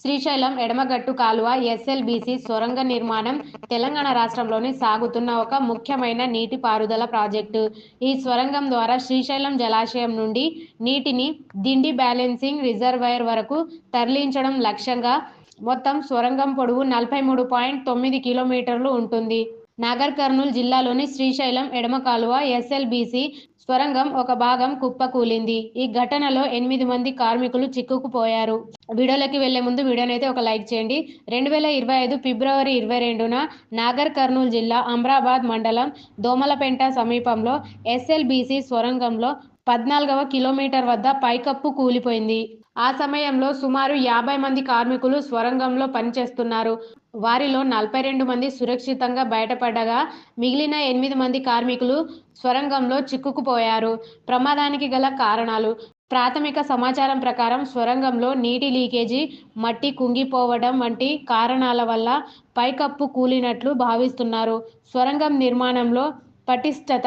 శ్రీశైలం ఎడమగట్టు కాలువ ఎస్ఎల్బీసీ సొరంగ నిర్మాణం తెలంగాణ రాష్ట్రంలోని సాగుతున్న ఒక ముఖ్యమైన నీటిపారుదల ప్రాజెక్టు. ఈ సొరంగం ద్వారా శ్రీశైలం జలాశయం నుండి నీటిని దిండి బ్యాలెన్సింగ్ రిజర్వాయర్ వరకు తరలించడం లక్ష్యంగా మొత్తం సొరంగం పొడవు 43.9 కిలోమీటర్లు ఉంటుంది. నాగర్ కర్నూల్ జిల్లాలోని శ్రీశైలం ఎడమ కాలువ ఎస్ఎల్బీసీ సొరంగం ఒక భాగం కుప్పకూలింది. ఈ ఘటనలో 8 మంది కార్మికులు చిక్కుకుపోయారు. వీడియోలోకి వెళ్లే ముందు వీడియోనైతే ఒక లైక్ చేయండి. 2025 ఫిబ్రవరి 22న నాగర్ కర్నూల్ జిల్లా అమ్రాబాద్ మండలం దోమలపెంట సమీపంలో ఎస్ఎల్బీసీ సొరంగంలో 14వ కిలోమీటర్ వద్ద పైకప్పు కూలిపోయింది. ఆ సమయంలో సుమారు 50 మంది కార్మికులు సొరంగంలో పనిచేస్తున్నారు. వారిలో 42 మంది సురక్షితంగా బయటపడగా మిగిలిన 8 మంది కార్మికులు సొరంగంలో చిక్కుకుపోయారు. ప్రమాదానికి గల కారణాలు: ప్రాథమిక సమాచారం ప్రకారం సొరంగంలో నీటి లీకేజీ, మట్టి కుంగిపోవడం వంటి కారణాల వల్ల పైకప్పు కూలినట్లు భావిస్తున్నారు. సొరంగం నిర్మాణంలో పటిష్టత,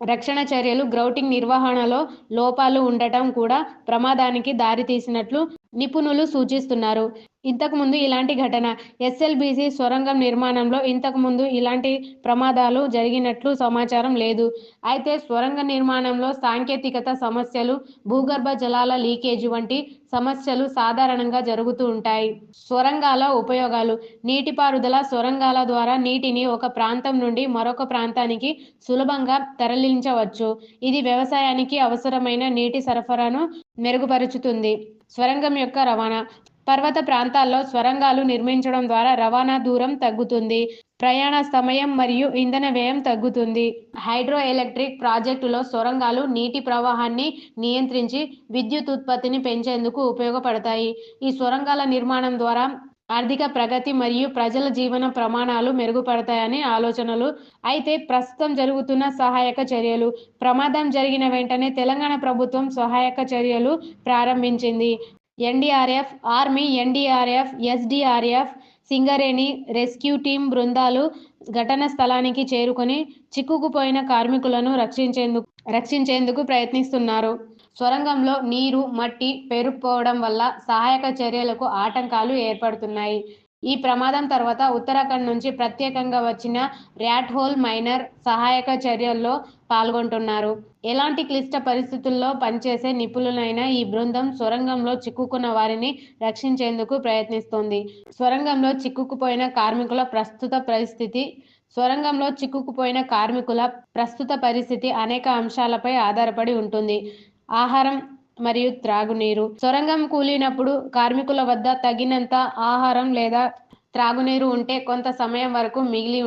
రక్షణ చర్యలు, గ్రౌటింగ్ నిర్వహణలో లోపాలు ఉండటం కూడా ప్రమాదానికి దారితీసినట్లు నిపుణులు సూచిస్తున్నారు. ఇంతకుముందు ఇలాంటి ఘటన ఎస్ఎల్బీసీ సొరంగం నిర్మాణంలో ఇంతకుముందు ఇలాంటి ప్రమాదాలు జరిగినట్లు సమాచారం లేదు. అయితే సొరంగ నిర్మాణంలో సాంకేతికత సమస్యలు, భూగర్భ జలాల లీకేజీ వంటి సమస్యలు సాధారణంగా జరుగుతూ ఉంటాయి. సొరంగాల ఉపయోగాలు: నీటిపారుదల సొరంగాల ద్వారా నీటిని ఒక ప్రాంతం నుండి మరొక ప్రాంతానికి సులభంగా తరలించవచ్చు. ఇది వ్యవసాయానికి అవసరమైన నీటి సరఫరాను మెరుగుపరుచుతుంది. సొరంగం యొక్క రవాణా: పర్వత ప్రాంతాల్లో సొరంగాలు నిర్మించడం ద్వారా రవాణా దూరం తగ్గుతుంది, ప్రయాణ సమయం మరియు ఇంధన వ్యయం తగ్గుతుంది. హైడ్రో ఎలక్ట్రిక్ ప్రాజెక్టులో సొరంగాలు నీటి ప్రవాహాన్ని నియంత్రించి విద్యుత్ ఉత్పత్తిని పెంచేందుకు ఉపయోగపడతాయి. ఈ సొరంగాల నిర్మాణం ద్వారా ఆర్థిక ప్రగతి మరియు ప్రజల జీవన ప్రమాణాలు మెరుగుపడతాయని ఆలోచనలు. అయితే ప్రస్తుతం జరుగుతున్న సహాయక చర్యలు: ప్రమాదం జరిగిన వెంటనే తెలంగాణ ప్రభుత్వం సహాయక చర్యలు ప్రారంభించింది. NDRF, army, NDRF, SDRF, Singareni rescue team బృందాలు ఘటన స్థలానికి చేరుకొని చిక్కుకుపోయిన కార్మికులను రక్షించేందుకు ప్రయత్నిస్తున్నారు. సొరంగంలో నీరు, మట్టి పేరుకుపోవడం వల్ల సహాయక చర్యలకు ఆటంకాలు ఏర్పడుతున్నాయి. ఈ ప్రమాదం తర్వాత ఉత్తరాఖండ్ నుంచి ప్రత్యేకంగా వచ్చిన ర్యాట్ హోల్ మైనర్ సహాయక చర్యల్లో పాల్గొంటున్నారు. ఎలాంటి క్లిష్ట పరిస్థితుల్లో పనిచేసే నిపుణులైన ఈ బృందం సొరంగంలో చిక్కుకున్న వారిని రక్షించేందుకు ప్రయత్నిస్తోంది. సొరంగంలో చిక్కుకుపోయిన కార్మికుల ప్రస్తుత పరిస్థితి అనేక అంశాలపై ఆధారపడి ఉంటుంది. ఆహారం మరియు త్రాగునీరు: సొరంగం కూలినప్పుడు కార్మికుల వద్ద తగినంత ఆహారం లేదా త్రాగునీరు ఉంటే కొంత సమయం వరకు మిగిలి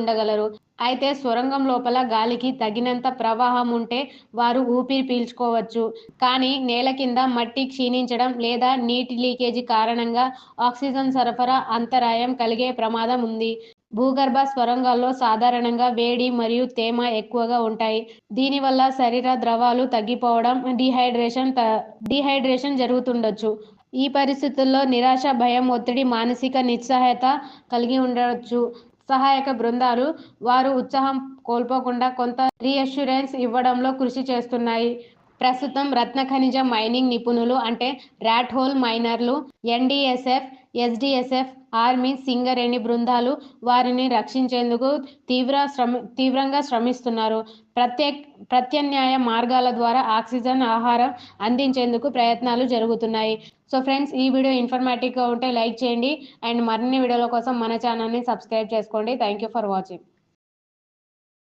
ఉండగలరు. అయితే సొరంగం లోపల గాలికి తగినంత ప్రవాహం ఉంటే వారు ఊపిరి పీల్చుకోవచ్చు. కానీ నేల కింద మట్టి క్షీణించడం లేదా నీటి లీకేజీ కారణంగా ఆక్సిజన్ సరఫరా అంతరాయం కలిగే ప్రమాదం ఉంది. భూగర్భ సొరంగాల్లో సాధారణంగా వేడి మరియు తేమ ఎక్కువగా ఉంటాయి. దీనివల్ల శరీర ద్రవాలు తగ్గిపోవడం, డీహైడ్రేషన్ జరుగుతుండొచ్చు. ఈ పరిస్థితుల్లో నిరాశ, భయం, ఒత్తిడి, మానసిక నిస్సహాయత కలిగి ఉండవచ్చు. సహాయక బృందాలు వారు ఉత్సాహం కోల్పోకుండా కొంత రీఅష్యూరెన్స్ ఇవ్వడంలో కృషి చేస్తున్నాయి. ప్రస్తుతం రత్న ఖనిజ మైనింగ్ నిపుణులు అంటే ర్యాట్ హోల్ మైనర్లు, ఎన్డీఎస్ఎఫ్, ఎస్డీఎస్ఎఫ్, ఆర్మీ, సింగరేణి బృందాలు వారిని రక్షించేందుకు తీవ్రంగా శ్రమిస్తున్నారు. ప్రత్యామ్నాయ మార్గాల ద్వారా ఆక్సిజన్, ఆహారం అందించేందుకు ప్రయత్నాలు జరుగుతున్నాయి. సో ఫ్రెండ్స్, ఈ వీడియో ఇన్ఫర్మేటివ్గా ఉంటే లైక్ చేయండి అండ్ మరిన్ని వీడియోల కోసం మన ఛానల్ని సబ్స్క్రైబ్ చేసుకోండి. Thank you for watching.